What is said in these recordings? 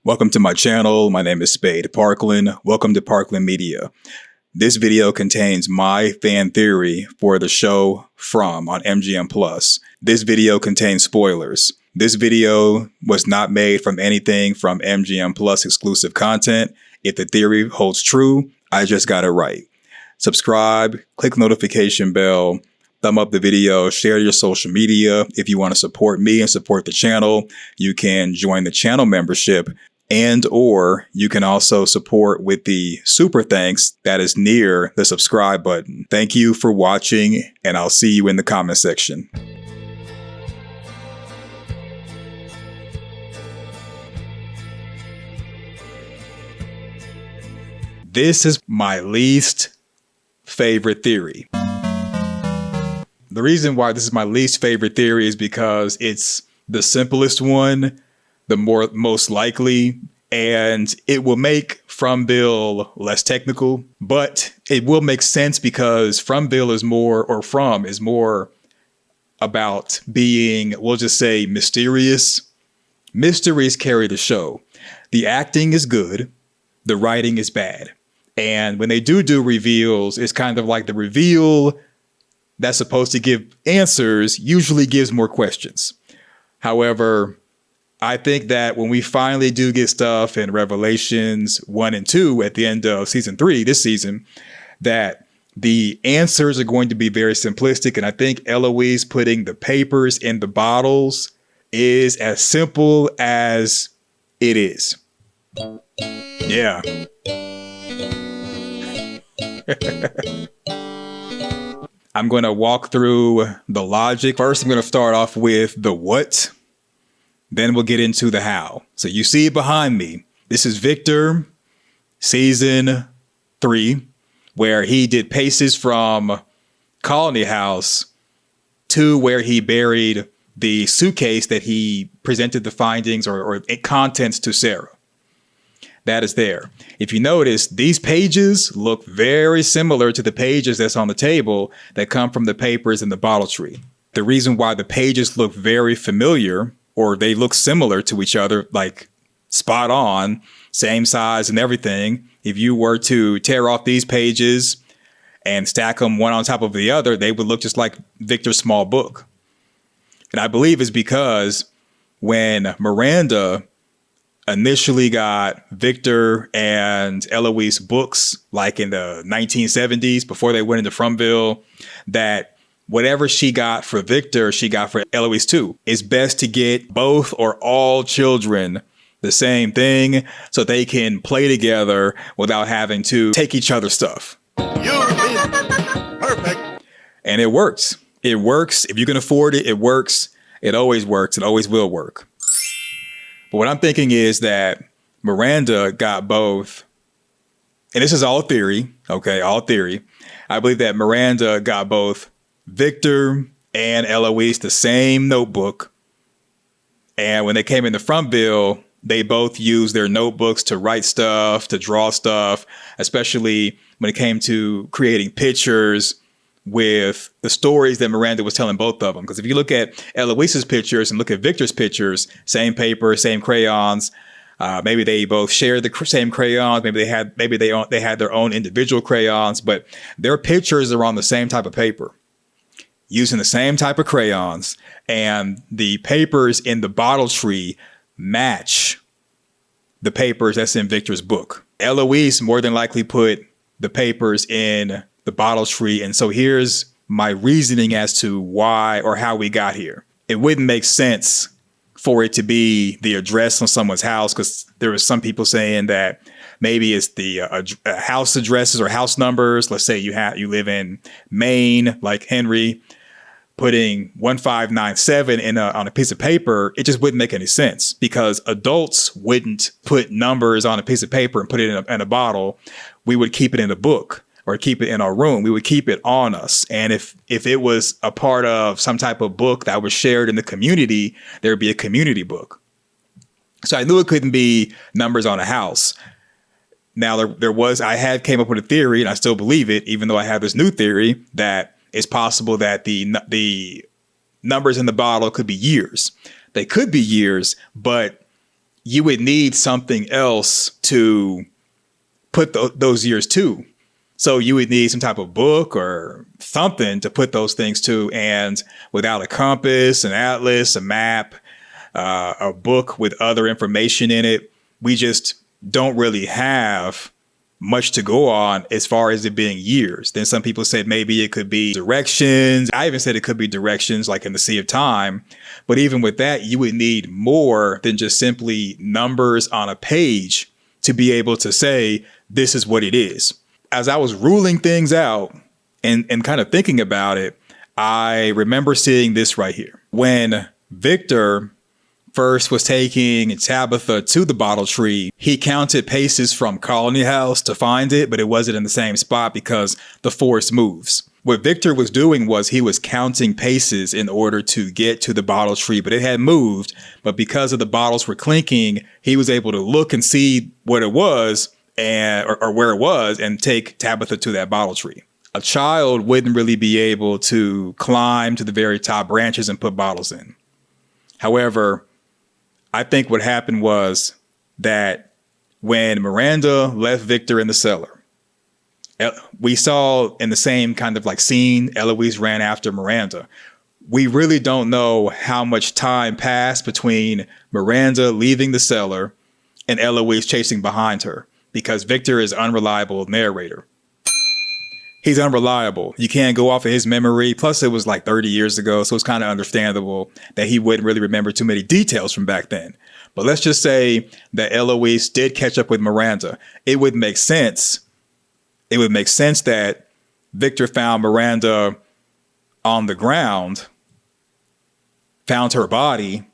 Welcome to my channel. My name is Spade Parkland. Welcome to Parkland Media. This video contains my fan theory for the show From on MGM+. This video contains spoilers. This video was not made from anything from MGM+ exclusive content. If the theory holds true, I just got it right. Subscribe, click the notification bell, thumb up the video, share your social media. If you want to support me and support the channel, you can join the channel membership, and or you can also support with the super thanks that is near the subscribe button. Thank you for watching, and I'll see you in the comment section. This is my least favorite theory. The reason why this is my least favorite theory is because it's the simplest one, the most likely, and it will make From Bill less technical, but it will make sense because From Bill is more, or From is more about being, we'll just say, mysterious. Mysteries carry the show. The acting is good, the writing is bad. And when they do reveals, it's kind of like the reveal that's supposed to give answers usually gives more questions. However, I think that when we finally do get stuff in Revelations 1 and 2 at the end of season 3, this season, that the answers are going to be very simplistic. And I think Eloise putting the papers in the bottles is as simple as it is. Yeah. I'm going to walk through the logic. First, I'm going to start off with the what. Then we'll get into the how. So you see it behind me. This is Victor, season 3, where he did paces from Colony House to where he buried the suitcase that he presented the findings or contents to Sarah. That is there. If you notice, these pages look very similar to the pages that's on the table that come from the papers in the bottle tree. The reason why the pages look very familiar, or they look similar to each other, like spot on, same size and everything. If you were to tear off these pages and stack them one on top of the other, they would look just like Victor's small book. And I believe it's because when Miranda initially got Victor and Eloise books, like in the 1970s, before they went into Fromville, that whatever she got for Victor, she got for Eloise too. It's best to get both or all children the same thing so they can play together without having to take each other's stuff. You win. Perfect. And it works. It works. If you can afford it, it works. It always works. It always will work. But what I'm thinking is that Miranda got both, and this is all theory, okay, all theory. I believe that Miranda got both Victor and Eloise the same notebook. And when they came into Fromville, they both used their notebooks to write stuff, to draw stuff, especially when it came to creating pictures with the stories that Miranda was telling both of them. Because if you look at Eloise's pictures and look at Victor's pictures, same paper, same crayons, maybe they both shared the same crayons. Maybe they had their own individual crayons, but their pictures are on the same type of paper, using the same type of crayons, and the papers in the bottle tree match the papers that's in Victor's book. Eloise more than likely put the papers in the bottle tree, and so here's my reasoning as to why or how we got here. It wouldn't make sense for it to be the address on someone's house, because there was some people saying that maybe it's the house addresses or house numbers. Let's say you live in Maine, like Henry, putting 1597 on a piece of paper, it just wouldn't make any sense, because adults wouldn't put numbers on a piece of paper and put it in a bottle. We would keep it in a book or keep it in our room. We would keep it on us. And if it was a part of some type of book that was shared in the community, there would be a community book. So I knew it couldn't be numbers on a house. Now I had came up with a theory, and I still believe it, even though I have this new theory that it's possible that the numbers in the bottle could be years. They could be years, but you would need something else to put those years to. So you would need some type of book or something to put those things to. And without a compass, an atlas, a map, a book with other information in it, we just don't really have much to go on as far as it being years. Then some people said maybe it could be directions. I even said it could be directions like in the Sea of Time. But even with that, you would need more than just simply numbers on a page to be able to say, this is what it is. As I was ruling things out and kind of thinking about it, I remember seeing this right here. When Victor first was taking Tabitha to the bottle tree, he counted paces from Colony House to find it, but it wasn't in the same spot because the forest moves. What Victor was doing was he was counting paces in order to get to the bottle tree, but it had moved. But because of the bottles were clinking, he was able to look and see what it was or where it was and take Tabitha to that bottle tree. A child wouldn't really be able to climb to the very top branches and put bottles in. However, I think what happened was that when Miranda left Victor in the cellar, we saw in the same kind of like scene, Eloise ran after Miranda. We really don't know how much time passed between Miranda leaving the cellar and Eloise chasing behind her because Victor is an unreliable narrator. He's unreliable. You can't go off of his memory. Plus, it was like 30 years ago, so it's kind of understandable that he wouldn't really remember too many details from back then. But let's just say that Eloise did catch up with Miranda. It would make sense. It would make sense that Victor found Miranda on the ground, found her body,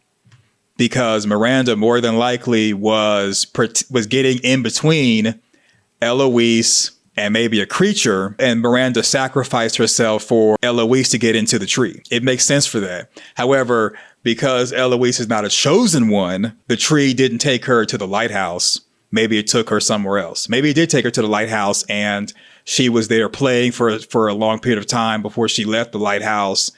because Miranda more than likely was getting in between Eloise and maybe a creature, and Miranda sacrificed herself for Eloise to get into the tree. It makes sense for that. However, because Eloise is not a chosen one, the tree didn't take her to the lighthouse. Maybe it took her somewhere else. Maybe it did take her to the lighthouse and she was there playing for a long period of time before she left the lighthouse,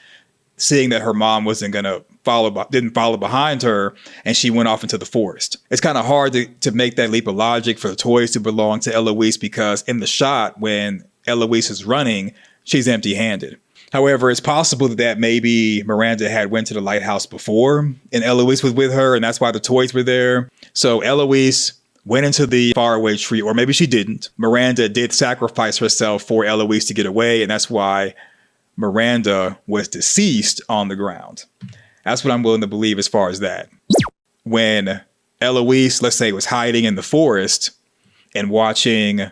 seeing that her mom didn't follow behind her, and she went off into the forest. It's kind of hard to make that leap of logic for the toys to belong to Eloise because in the shot when Eloise is running, she's empty-handed. However, it's possible that maybe Miranda had went to the lighthouse before and Eloise was with her and that's why the toys were there. So Eloise went into the Faraway Tree, or maybe she didn't. Miranda did sacrifice herself for Eloise to get away, and that's why Miranda was deceased on the ground. That's what I'm willing to believe as far as that. When Eloise, let's say, was hiding in the forest and watching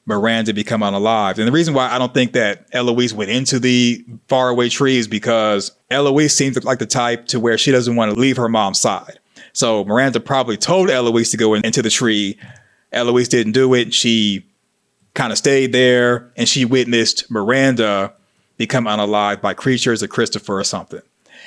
Miranda become unalived. And the reason why I don't think that Eloise went into the Faraway Tree is because Eloise seems like the type to where she doesn't want to leave her mom's side. So Miranda probably told Eloise to go into the tree. Eloise didn't do it. She kind of stayed there and she witnessed Miranda become unalived by creatures or Christopher or something.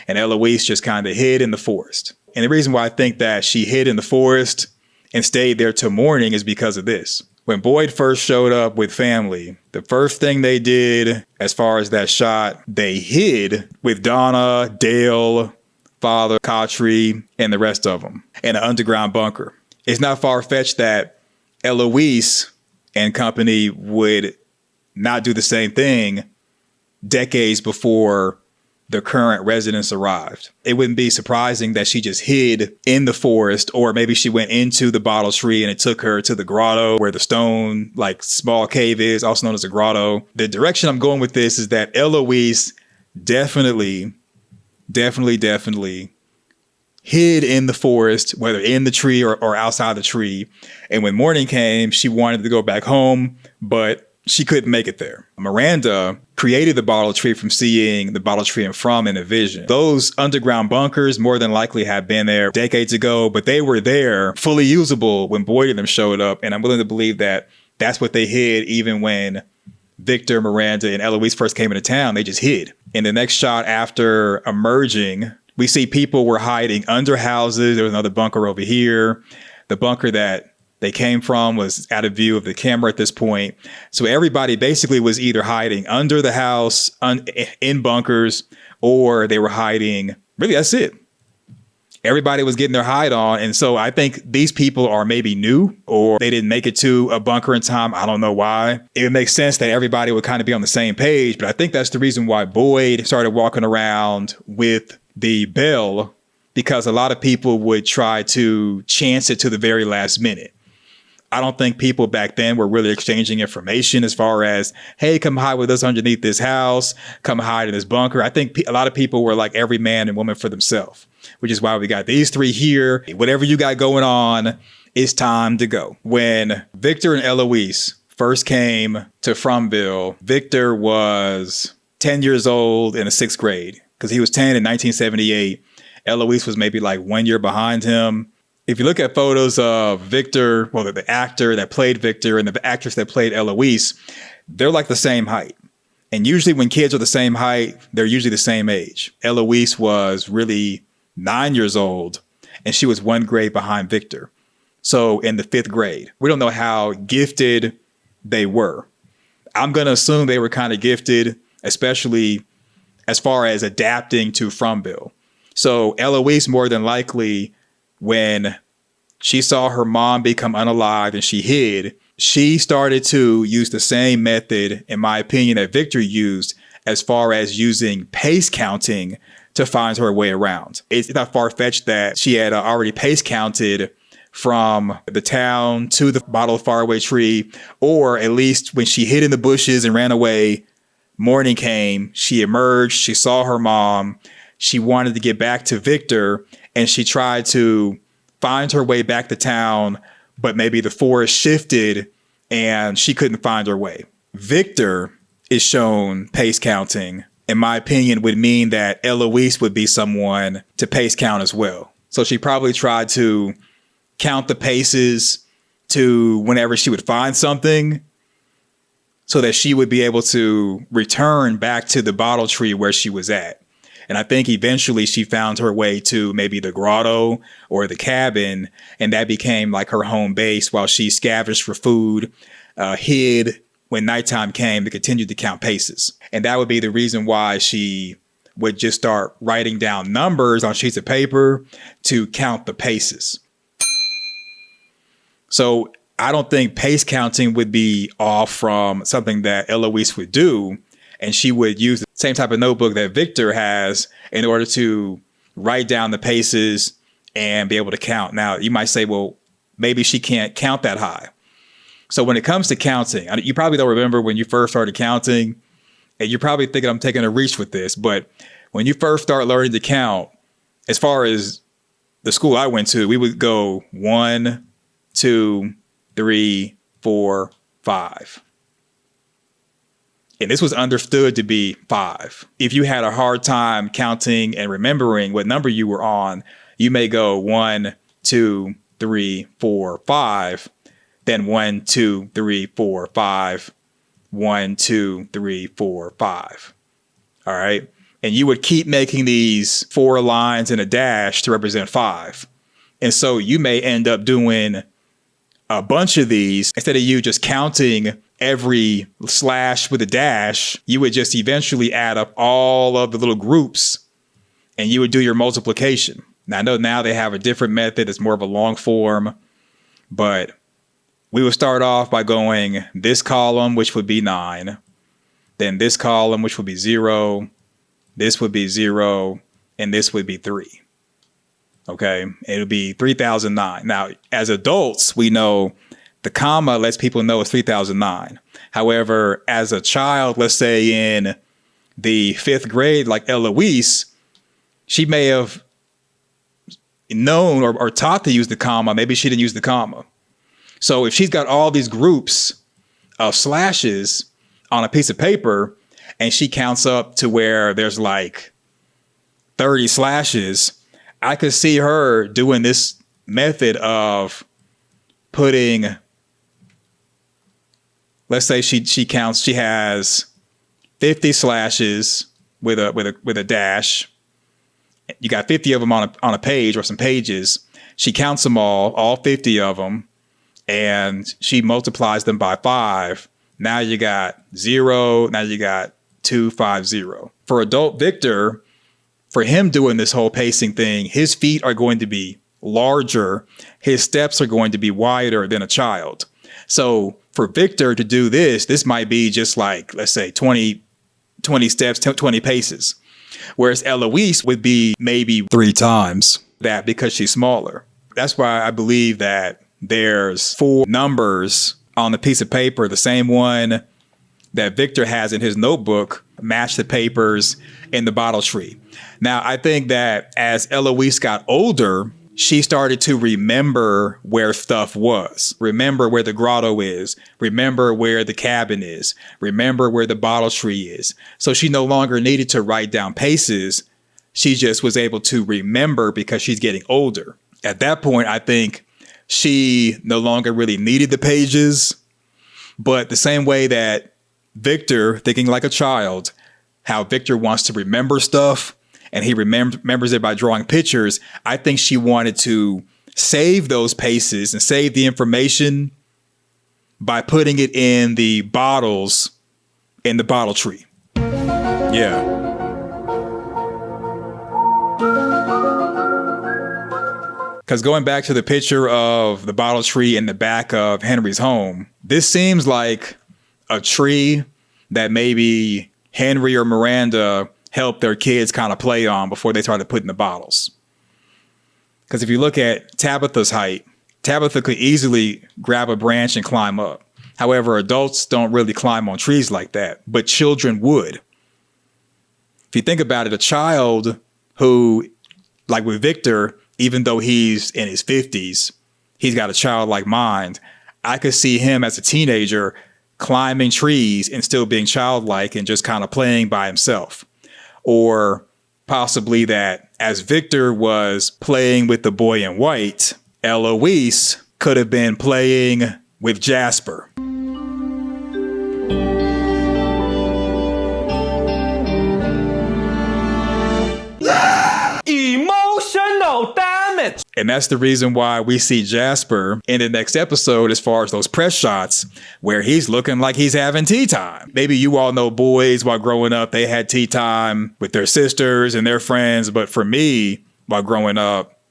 And Eloise just kind of hid in the forest. And the reason why I think that she hid in the forest and stayed there till morning is because of this. When Boyd first showed up with family, the first thing they did as far as that shot, they hid with Donna, Dale, Father, Cautry, and the rest of them in an underground bunker. It's not far-fetched that Eloise and company would not do the same thing decades before the current residents arrived. It wouldn't be surprising that she just hid in the forest, or maybe she went into the bottle tree and it took her to the grotto where the stone, like small cave is, also known as a grotto. The direction I'm going with this is that Eloise definitely hid in the forest, whether in the tree or outside the tree. And when morning came, she wanted to go back home, but she couldn't make it there. Miranda created the bottle tree from seeing the bottle tree in a vision. Those underground bunkers more than likely had been there decades ago, but they were there fully usable when Boyd and them showed up. And I'm willing to believe that that's what they hid even when Victor, Miranda, and Eloise first came into town. They just hid. In the next shot after emerging, we see people were hiding under houses. There was another bunker over here. The bunker that they came from was out of view of the camera at this point. So everybody basically was either hiding under the house, in bunkers, or they were hiding. Really, that's it. everybody was getting their hide on. And so I think these people are maybe new, or they didn't make it to a bunker in time. I don't know why. It would make sense that everybody would kind of be on the same page. But I think that's the reason why Boyd started walking around with the bell, because a lot of people would try to chance it to the very last minute. I don't think people back then were really exchanging information as far as, hey, come hide with us underneath this house, come hide in this bunker. I think a lot of people were like every man and woman for themselves, which is why we got these three here. Whatever you got going on, it's time to go. When Victor and Eloise first came to Fromville, Victor was 10 years old in the 6th grade, because he was 10 in 1978. Eloise was maybe like 1 year behind him. If you look at photos of Victor, well, the actor that played Victor and the actress that played Eloise, they're like the same height. And usually when kids are the same height, they're usually the same age. Eloise was really 9 years old, and she was 1 grade behind Victor. So in the 5th grade, we don't know how gifted they were. I'm going to assume they were kind of gifted, especially as far as adapting to Fromville. So Eloise, more than likely, when she saw her mom become unalive and she hid, she started to use the same method, in my opinion, that Victor used, as far as using pace counting to find her way around. It's not far-fetched that she had already pace counted from the town to the bottle of Faraway Tree, or at least when she hid in the bushes and ran away, morning came, she emerged, she saw her mom, she wanted to get back to Victor, and she tried to find her way back to town, but maybe the forest shifted and she couldn't find her way. Victor is shown pace counting, in my opinion, would mean that Eloise would be someone to pace count as well. So she probably tried to count the paces to whenever she would find something, so that she would be able to return back to the bottle tree where she was at. And I think eventually she found her way to maybe the grotto or the cabin, and that became like her home base while she scavenged for food, hid when nighttime came to continue to count paces. And that would be the reason why she would just start writing down numbers on sheets of paper to count the paces. So I don't think pace counting would be off from something that Eloise would do. And she would use the same type of notebook that Victor has in order to write down the paces and be able to count. Now, you might say, well, maybe she can't count that high. So when it comes to counting, you probably don't remember when you first started counting, and you're probably thinking I'm taking a reach with this, but when you first start learning to count, as far as the school I went to, we would go 1, 2, 3, 4, 5. And this was understood to be 5. If you had a hard time counting and remembering what number you were on, you may go 1, 2, 3, 4, 5, then 1, 2, 3, 4, 5, 1, 2, 3, 4, 5. All right. And you would keep making these 4 lines and a dash to represent 5. And so you may end up doing a bunch of these. Instead of you just counting every slash with a dash, you would just eventually add up all of the little groups and you would do your multiplication. Now, I know now they have a different method. It's more of a long form, but we would start off by going this column, which would be 9, then this column, which would be 0, this would be 0, and this would be 3. Okay, it would be 3009. Now, as adults, we know the comma lets people know it's 3009. However, as a child, let's say in the 5th grade, like Eloise, she may have known or taught to use the comma. Maybe she didn't use the comma. So if she's got all these groups of slashes on a piece of paper and she counts up to where there's like 30 slashes, I could see her doing this method of putting, let's say she counts, she has 50 slashes with a dash. You got 50 of them on a page or some pages. She counts them all 50 of them, and she multiplies them by 5. Now you got 0. Now you got 250. For adult Victor, for him doing this whole pacing thing, his feet are going to be larger. His steps are going to be wider than a child. So for Victor to do this might be just like, let's say 20 steps, 20 paces. Whereas Eloise would be maybe 3 times that because she's smaller. That's why I believe that there's 4 numbers on the piece of paper, the same one that Victor has in his notebook, match the papers in the bottle tree. Now, I think that as Eloise got older, she started to remember where stuff was, remember where the grotto is, remember where the cabin is, remember where the bottle tree is. So she no longer needed to write down paces. She just was able to remember because she's getting older. At that point, I think she no longer really needed the pages, but the same way that Victor, thinking like a child, how Victor wants to remember stuff, and he remembers it by drawing pictures. I think she wanted to save those paces and save the information by putting it in the bottles in the bottle tree. Yeah. Because going back to the picture of the bottle tree in the back of Henry's home, this seems like a tree that maybe Henry or Miranda help their kids kind of play on before they started putting the bottles. Because if you look at Tabitha's height, Tabitha could easily grab a branch and climb up. However, adults don't really climb on trees like that, but children would. If you think about it, a child who, like with Victor, even though he's in his 50s, he's got a childlike mind. I could see him as a teenager climbing trees and still being childlike and just kind of playing by himself. Or possibly that as Victor was playing with the boy in white, Eloise could have been playing with Jasper. Emotional damage. And that's the reason why we see Jasper in the next episode as far as those press shots where he's looking like he's having tea time. Maybe you all know boys while growing up, they had tea time with their sisters and their friends. But for me, while growing up,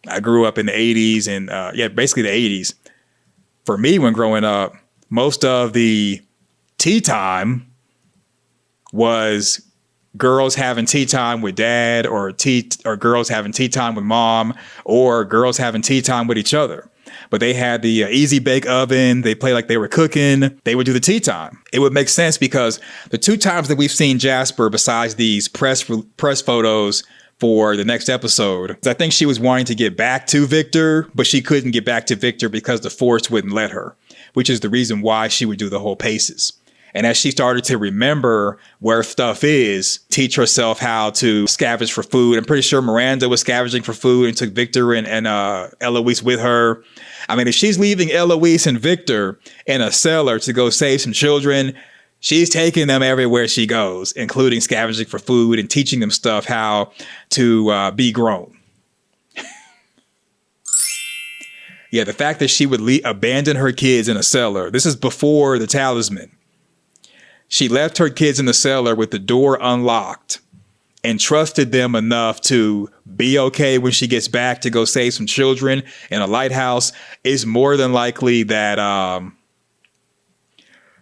I grew up in the 80s and basically the 80s. For me, when growing up, most of the tea time was girls having tea time with dad or girls having tea time with mom or girls having tea time with each other. But they had the easy bake oven. They play like they were cooking. They would do the tea time. It would make sense because the 2 times that we've seen Jasper, besides these press photos for the next episode, I think she was wanting to get back to Victor, but she couldn't get back to Victor because the force wouldn't let her, which is the reason why she would do the whole paces. And as she started to remember where stuff is, teach herself how to scavenge for food. I'm pretty sure Miranda was scavenging for food and took Victor and Eloise with her. I mean, if she's leaving Eloise and Victor in a cellar to go save some children, she's taking them everywhere she goes, including scavenging for food and teaching them stuff how to be grown. Yeah, the fact that she would abandon her kids in a cellar. This is before the talisman. She left her kids in the cellar with the door unlocked and trusted them enough to be okay when she gets back to go save some children in a lighthouse. It's more than likely that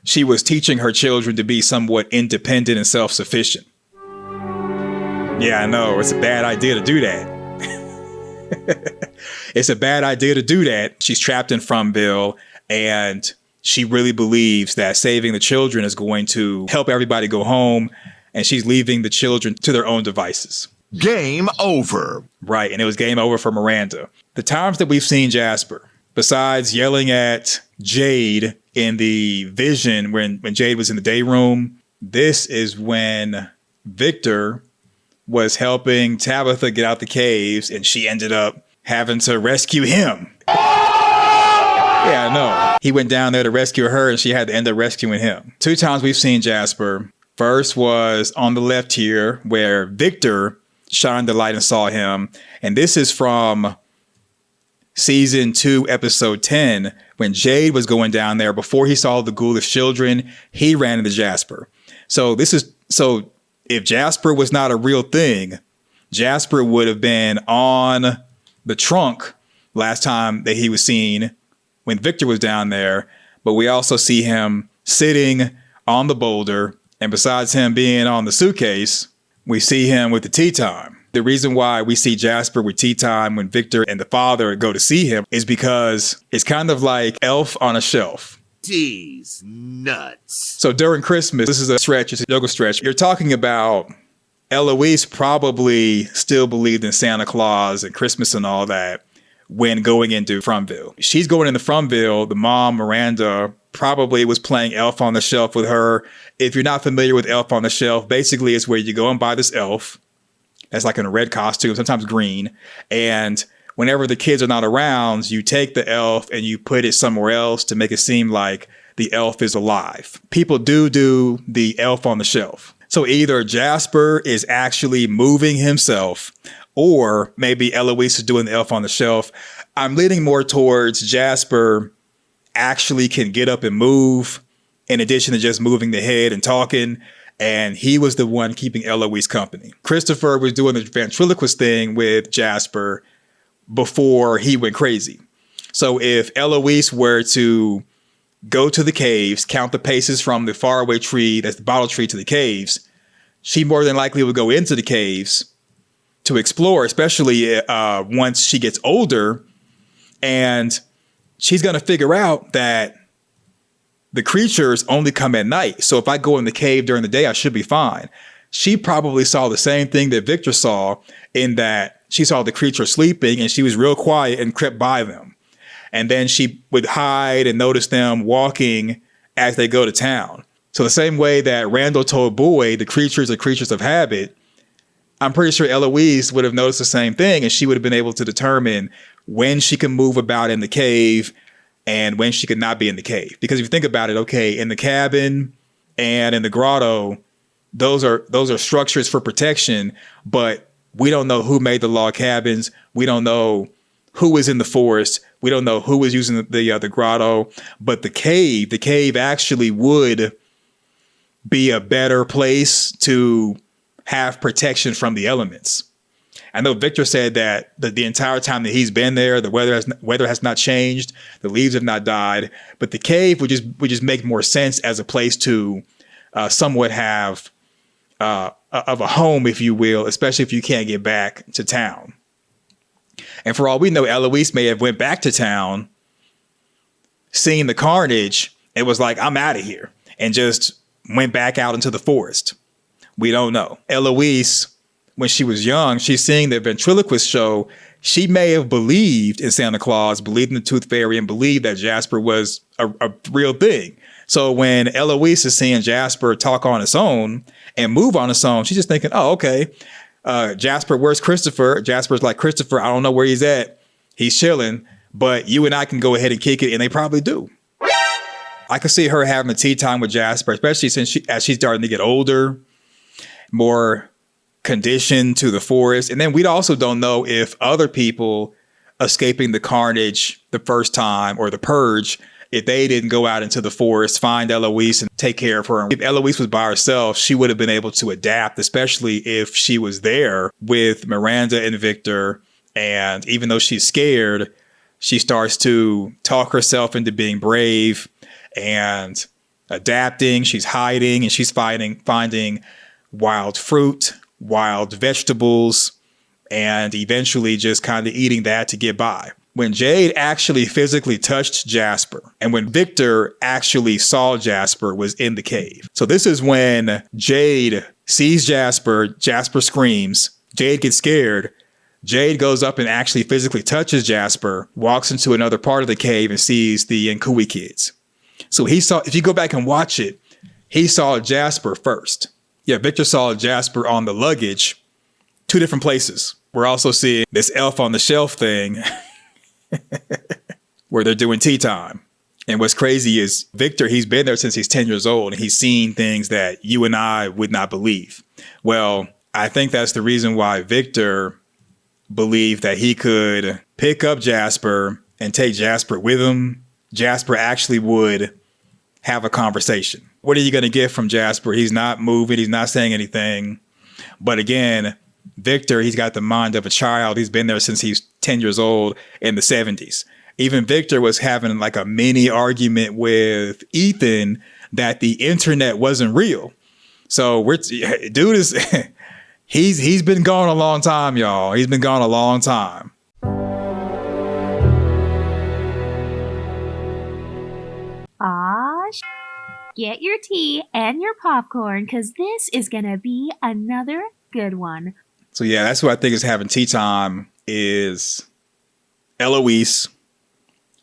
she was teaching her children to be somewhat independent and self-sufficient. Yeah, I know. It's a bad idea to do that. It's a bad idea to do that. She's trapped in Fromville and she really believes that saving the children is going to help everybody go home, and she's leaving the children to their own devices. Game over. Right, and it was game over for Miranda. The times that we've seen Jasper, besides yelling at Jade in the vision when Jade was in the day room, this is when Victor was helping Tabitha get out the caves, and she ended up having to rescue him. Yeah, I know. He went down there to rescue her and she had to end up rescuing him. 2 times we've seen Jasper. First was on the left here where Victor shined the light and saw him. And this is from season 2, episode 10, when Jade was going down there before he saw the ghoulish children. He ran into Jasper. So if Jasper was not a real thing, Jasper would have been on the trunk last time that he was seen when Victor was down there. But we also see him sitting on the boulder. And besides him being on the suitcase, we see him with the tea time. The reason why we see Jasper with tea time when Victor and the father go to see him is because it's kind of like Elf on a Shelf. These nuts. So during Christmas, this is a stretch, it's a yoga stretch. You're talking about Eloise probably still believed in Santa Claus and Christmas and all that when going into Fromville. She's going into Fromville. The mom, Miranda, probably was playing Elf on the Shelf with her. If you're not familiar with Elf on the Shelf, basically it's where you go and buy this elf that's like in a red costume, sometimes green. And whenever the kids are not around, you take the elf and you put it somewhere else to make it seem like the elf is alive. People do the Elf on the Shelf. So either Jasper is actually moving himself, or maybe Eloise is doing the Elf on the Shelf. I'm leaning more towards Jasper actually can get up and move, in addition to just moving the head and talking. And he was the one keeping Eloise company. Christopher was doing the ventriloquist thing with Jasper before he went crazy. So if Eloise were to go to the caves, count the paces from the Faraway Tree, that's the bottle tree, to the caves, she more than likely would go into the caves to explore, especially once she gets older. And she's going to figure out that the creatures only come at night. So if I go in the cave during the day, I should be fine. She probably saw the same thing that Victor saw, in that she saw the creature sleeping and she was real quiet and crept by them. And then she would hide and notice them walking as they go to town. So the same way that Randall told Boyd the creatures are creatures of habit, I'm pretty sure Eloise would have noticed the same thing, and she would have been able to determine when she can move about in the cave and when she could not be in the cave. Because if you think about it, okay, in the cabin and in the grotto, those are structures for protection, but we don't know who made the log cabins. We don't know who was in the forest. We don't know who was using the grotto, but the cave actually would be a better place to have protection from the elements. I know Victor said that the entire time that he's been there, the weather has not changed, the leaves have not died, but the cave would just make more sense as a place to somewhat have of a home, if you will, especially if you can't get back to town. And for all we know, Eloise may have went back to town, seen the carnage, and was like, I'm out of here, and just went back out into the forest. We don't know. Eloise, when she was young, she's seeing the ventriloquist show. She may have believed in Santa Claus, believed in the Tooth Fairy, and believed that Jasper was a real thing. So when Eloise is seeing Jasper talk on his own and move on his own, she's just thinking, oh, okay. Jasper, where's Christopher? Jasper's like, Christopher, I don't know where he's at. He's chilling, but you and I can go ahead and kick it. And they probably do. I could see her having a tea time with Jasper, especially as she's starting to get older, more conditioned to the forest. And then we also don't know if other people escaping the carnage the first time, or the purge, if they didn't go out into the forest, find Eloise and take care of her. If Eloise was by herself, she would have been able to adapt, especially if she was there with Miranda and Victor. And even though she's scared, she starts to talk herself into being brave and adapting. She's hiding and she's finding wild fruit, wild vegetables, and eventually just kind of eating that to get by. When Jade actually physically touched Jasper, and when Victor actually saw Jasper, was in the cave. So this is when Jade sees Jasper, Jasper screams, Jade gets scared, Jade goes up and actually physically touches Jasper, walks into another part of the cave and sees the Nkui kids. So he saw, if you go back and watch it, he saw Jasper first. Yeah, Victor saw Jasper on the luggage, two different places. We're also seeing this Elf on the Shelf thing where they're doing tea time. And what's crazy is Victor, he's been there since he's 10 years old, and he's seen things that you and I would not believe. Well, I think that's the reason why Victor believed that he could pick up Jasper and take Jasper with him. Jasper actually would have a conversation. What are you going to get from Jasper? He's not moving. He's not saying anything. But again, Victor, he's got the mind of a child. He's been there since he's 10 years old in the 70s. Even Victor was having like a mini argument with Ethan that the internet wasn't real. So dude is he's been gone a long time, y'all. He's been gone a long time. Get your tea and your popcorn, because this is going to be another good one. So yeah, that's what I think is having tea time is Eloise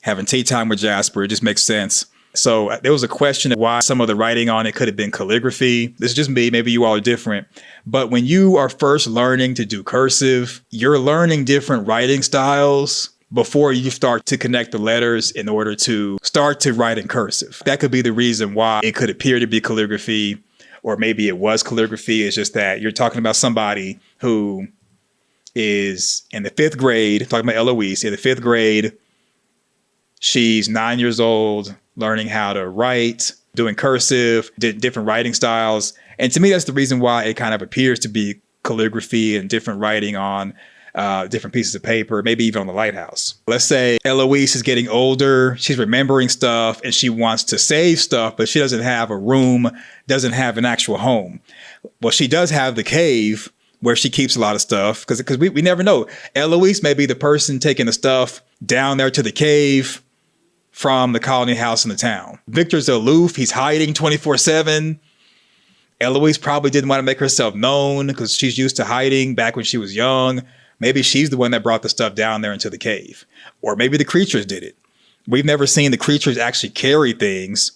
having tea time with Jasper. It just makes sense. So there was a question of why some of the writing on it could have been calligraphy. This is just me. Maybe you all are different. But when you are first learning to do cursive, you're learning different writing styles before you start to connect the letters in order to start to write in cursive. That could be the reason why it could appear to be calligraphy, or maybe it was calligraphy. It's just that you're talking about somebody who is in the 5th grade, talking about Eloise, in the 5th grade. She's 9 years old, learning how to write, doing cursive, different writing styles. And to me, that's the reason why it kind of appears to be calligraphy and different writing on different pieces of paper, maybe even on the lighthouse. Let's say Eloise is getting older. She's remembering stuff and she wants to save stuff, but she doesn't have a room, doesn't have an actual home. Well, she does have the cave where she keeps a lot of stuff because we never know. Eloise may be the person taking the stuff down there to the cave from the colony house in the town. Victor's aloof. He's hiding 24/7. Eloise probably didn't want to make herself known because she's used to hiding back when she was young. Maybe she's the one that brought the stuff down there into the cave. Or maybe the creatures did it. We've never seen the creatures actually carry things,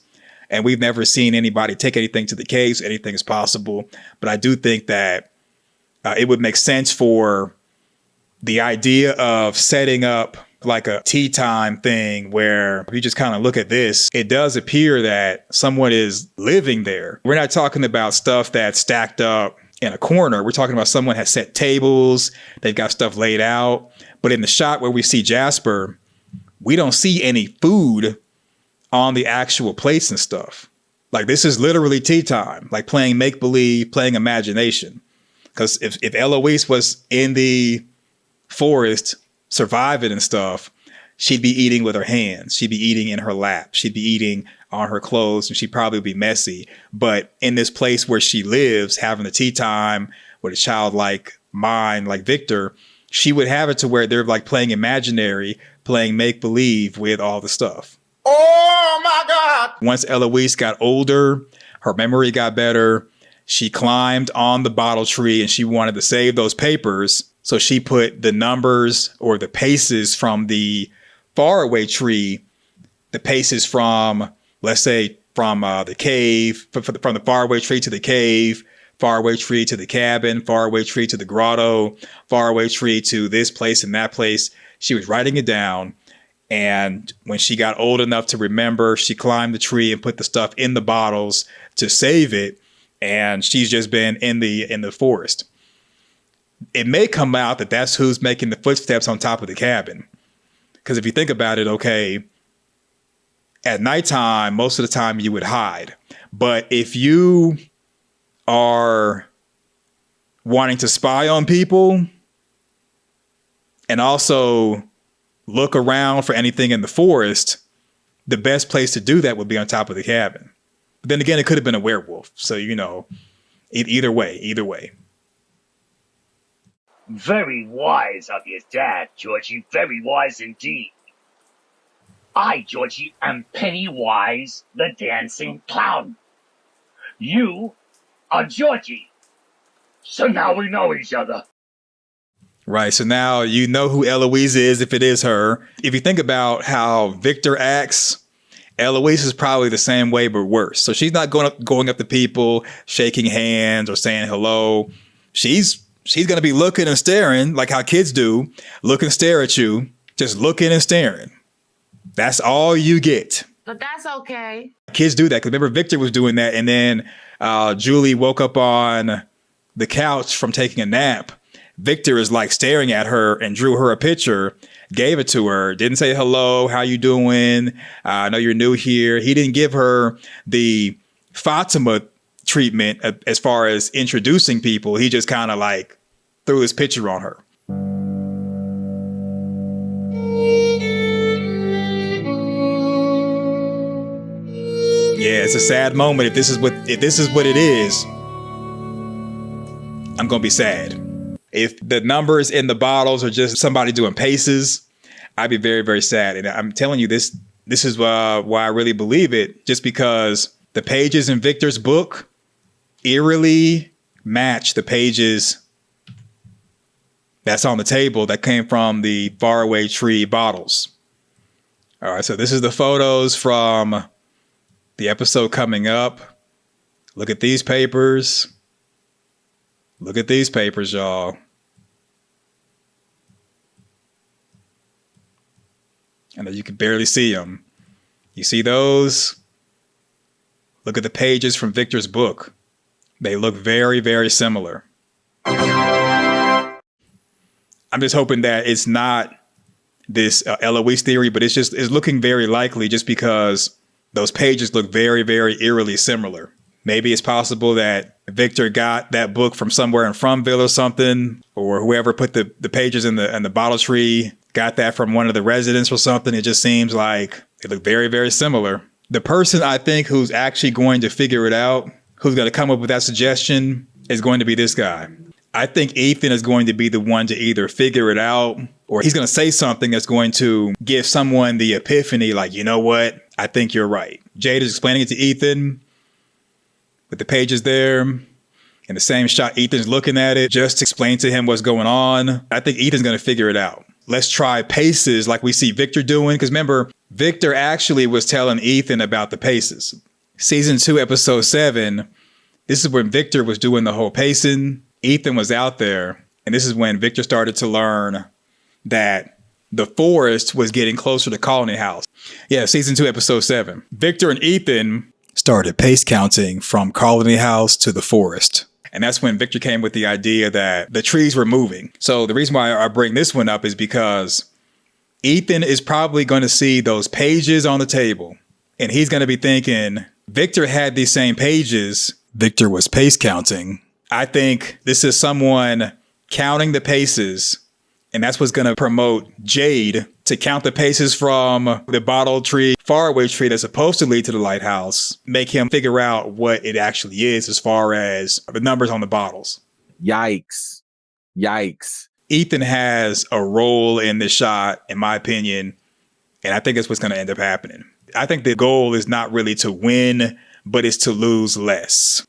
and we've never seen anybody take anything to the cave, so anything is possible. But I do think that it would make sense for the idea of setting up like a tea time thing where if you just kind of look at this, it does appear that someone is living there. We're not talking about stuff that's stacked up in a corner. We're talking about someone has set tables, they've got stuff laid out. But in the shot where we see Jasper, we don't see any food on the actual plates and stuff. Like this is literally tea time, like playing make-believe, playing imagination. Because if Eloise was in the forest surviving and stuff, she'd be eating with her hands. She'd be eating in her lap. She'd be eating on her clothes, and she'd probably be messy. But in this place where she lives, having the tea time with a childlike mind like Victor, she would have it to where they're like playing imaginary, playing make-believe with all the stuff. Oh my God! Once Eloise got older, her memory got better. She climbed on the bottle tree and she wanted to save those papers. So she put the numbers or the paces from the Faraway Tree, the paces from, let's say, from the cave, from the Faraway Tree to the cave, Faraway Tree to the cabin, Faraway Tree to the grotto, Faraway Tree to this place and that place. She was writing it down. And when she got old enough to remember, she climbed the tree and put the stuff in the bottles to save it. And she's just been in the forest. It may come out that that's who's making the footsteps on top of the cabin. Because if you think about it, okay, at nighttime, most of the time you would hide. But if you are wanting to spy on people and also look around for anything in the forest, the best place to do that would be on top of the cabin. But then again, it could have been a werewolf. So, you know, either way. Very wise of your dad, Georgie. Very wise indeed. I, Georgie, am Pennywise the Dancing Clown. You are Georgie. So now we know each other. Right. So now you know who Eloise is if it is her. If you think about how Victor acts, Eloise is probably the same way, but worse. So she's not going up to people, shaking hands or saying hello. She's going to be looking and staring like how kids do. Look and stare at you. Just looking and staring. That's all you get. But that's okay. Kids do that. Because remember, Victor was doing that. And then Julie woke up on the couch from taking a nap. Victor is like staring at her and drew her a picture, gave it to her, didn't say hello, how you doing? I know you're new here. He didn't give her the Fatima treatment as far as introducing people. He just kind of like threw this picture on her. Yeah, it's a sad moment. If this is what it is, I'm gonna be sad. If the numbers in the bottles are just somebody doing paces, I'd be very, very sad. And I'm telling you, this is why I really believe it, just because the pages in Victor's book eerily match the pages that's on the table that came from the Faraway Tree bottles. All right, so this is the photos from the episode coming up. Look at these papers. Look at these papers, y'all. I know you can barely see them. You see those? Look at the pages from Victor's book. They look very, very similar. I'm just hoping that it's not this Eloise theory, but it's looking very likely just because those pages look very, very eerily similar. Maybe it's possible that Victor got that book from somewhere in Fromville or something, or whoever put the pages in the bottle tree got that from one of the residents or something. It just seems like they look very, very similar. The person I think who's actually going to figure it out, who's going to come up with that suggestion, is going to be this guy. I think Ethan is going to be the one to either figure it out, or he's going to say something that's going to give someone the epiphany, like, you know what? I think you're right. Jade is explaining it to Ethan with the pages there. In the same shot, Ethan's looking at it just to explain to him what's going on. I think Ethan's going to figure it out. Let's try paces like we see Victor doing. Because remember, Victor actually was telling Ethan about the paces. Season 2, episode 7, this is when Victor was doing the whole pacing. Ethan was out there. And this is when Victor started to learn that the forest was getting closer to Colony House. Yeah, season 2, episode 7. Victor and Ethan started pace counting from Colony House to the forest. And that's when Victor came with the idea that the trees were moving. So the reason why I bring this one up is because Ethan is probably going to see those pages on the table. And he's going to be thinking, Victor had these same pages. Victor was pace counting. I think this is someone counting the paces. And that's what's going to promote Jade to count the paces from the bottle tree, Faraway Tree that's supposed to lead to the lighthouse, make him figure out what it actually is as far as the numbers on the bottles. Yikes. Yikes. Ethan has a role in this shot, in my opinion, and I think that's what's going to end up happening. I think the goal is not really to win, but it's to lose less.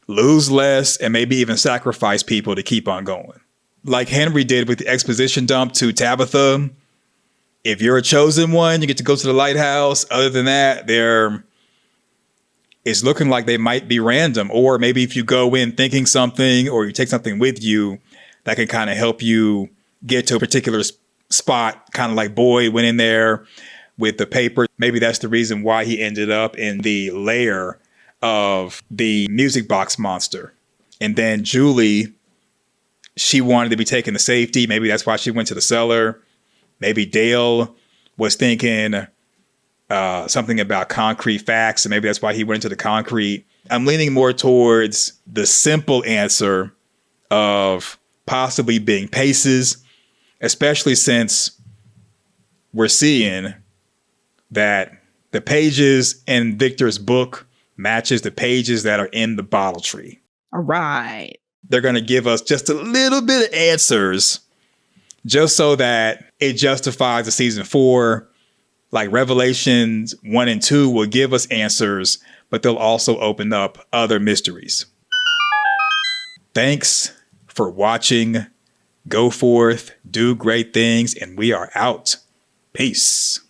Lose less and maybe even sacrifice people to keep on going. Like Henry did with the exposition dump to Tabitha. If you're a chosen one, you get to go to the lighthouse. Other than that, it's looking like they might be random. Or maybe if you go in thinking something or you take something with you, that can kind of help you get to a particular spot, kind of like Boyd went in there with the paper. Maybe that's the reason why he ended up in the lair of the music box monster. And then Julie, she wanted to be taken to safety. Maybe that's why she went to the cellar. Maybe Dale was thinking something about concrete facts, and maybe that's why he went into the concrete. I'm leaning more towards the simple answer of possibly being paces, especially since we're seeing that the pages in Victor's book matches the pages that are in the bottle tree. All right. They're going to give us just a little bit of answers just so that it justifies the season 4. Like Revelations 1 and 2 will give us answers, but they'll also open up other mysteries. Thanks for watching. Go forth, do great things, and we are out. Peace.